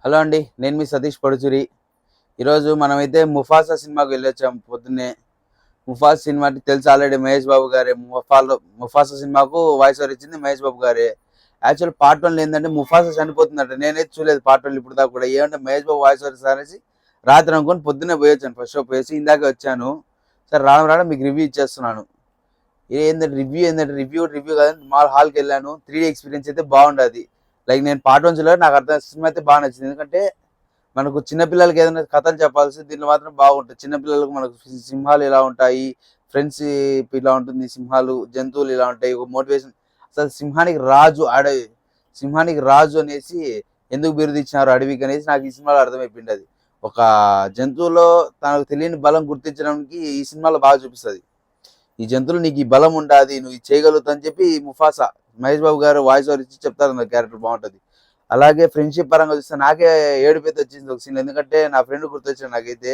Hello అండి, నేను మీ సతీష్ పడుచూరి. ఈరోజు మనమైతే ముఫాసా సినిమాకి వెళ్ళొచ్చాము పొద్దున్నే. ముఫాసా సినిమా అంటే తెలుసు ఆల్రెడీ, మహేష్ బాబు గారే. ముఫాసా సినిమాకు వాయిస్ ఓవర్ ఇచ్చింది మహేష్ బాబు గారే. యాక్చువల్ పార్ట్ 1 ఏంటంటే ముఫాసా చనిపోతుందంట. నేనైతే చూడలేదు పార్ట్ 1 ఇప్పుడు దాకా కూడా. ఏమంటే మహేష్ బాబు వాయిస్ ఓవర్ అనేసి రాత్రి అనుకొని పొద్దున్నే పోయొచ్చాను, ఫస్ట్ షో పోయేసి ఇందాక వచ్చాను. సరే రావడం రావడం మీకు రివ్యూ ఇచ్చేస్తున్నాను. ఏంటంటే రివ్యూ కాదంటే మాల్ హాల్కి వెళ్ళాను. 3D ఎక్స్పీరియన్స్ అయితే బాగుండదు. లైక్ నేను పార్ట్ 1 చూడలేదు, నాకు అర్థం సినిమా అయితే బాగా నచ్చింది. ఎందుకంటే మనకు చిన్నపిల్లలకి ఏదైనా కథలు చెప్పాల్సి దీంట్లో మాత్రం బాగుంటుంది. చిన్నపిల్లలకు మనకు సింహాలు ఇలా ఉంటాయి, ఫ్రెండ్షిప్ ఇలా ఉంటుంది, సింహాలు జంతువులు ఇలా ఉంటాయి, ఒక మోటివేషన్. అసలు సింహానికి రాజు అనేసి ఎందుకు బిరుదు ఇచ్చినారు అడవికి అనేసి నాకు ఈ సినిమాలో అర్థమైపోయింది. అది ఒక జంతువులో తనకు తెలియని బలం గుర్తించడానికి ఈ సినిమాలో బాగా చూపిస్తుంది. ఈ జంతువులు నీకు ఈ బలం ఉండాది, నువ్వు ఇది చేయగలుగుతా అని చెప్పి ముఫాసా మహేష్ బాబు గారు వాయిస్ ఓవర్ ఇచ్చి చెప్తారు. నా క్యారెక్టర్ బాగుంటుంది. అలాగే ఫ్రెండ్షిప్ పరంగా చూస్తే నాకే ఏడుపైతే వచ్చింది ఒక సీన్. ఎందుకంటే నా ఫ్రెండ్ గుర్తొచ్చాడు నాకైతే.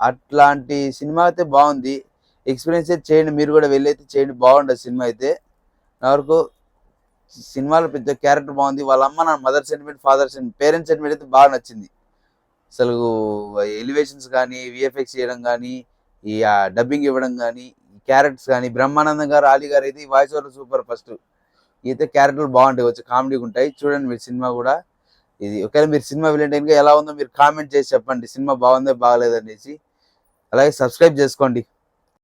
అట్లాంటి సినిమా అయితే బాగుంది. ఎక్స్పీరియన్స్ అయితే చేయండి, మీరు కూడా వెళ్ళి అయితే చేయండి, బాగుండదు సినిమా అయితే. నా వరకు సినిమాలో పెద్ద క్యారెక్టర్ బాగుంది. వాళ్ళ అమ్మ నా mother sentiment, father sentiment, parents sentiment అయితే బాగా నచ్చింది. అసలు ఎలివేషన్స్ కానీ, విఎఫ్ఎక్స్ చేయడం కానీ, ఈ డబ్బింగ్ ఇవ్వడం కానీ, క్యారెక్టర్స్ కానీ, బ్రహ్మానందం గారు, ఆలీ గారు అయితే ఈ వాయిస్ ఓవర్ సూపర్. ఫస్ట్ అయితే క్యారెక్టర్లు బాగుంటాయి, వచ్చి కామెడీగా ఉంటాయి. చూడండి మీరు సినిమా కూడా. ఇది ఒకవేళ మీరు సినిమా వెళ్ళేటైనా ఎలా ఉందో మీరు కామెంట్ చేసి చెప్పండి, సినిమా బాగుందో బాగలేదనేసి. అలాగే సబ్స్క్రైబ్ చేసుకోండి.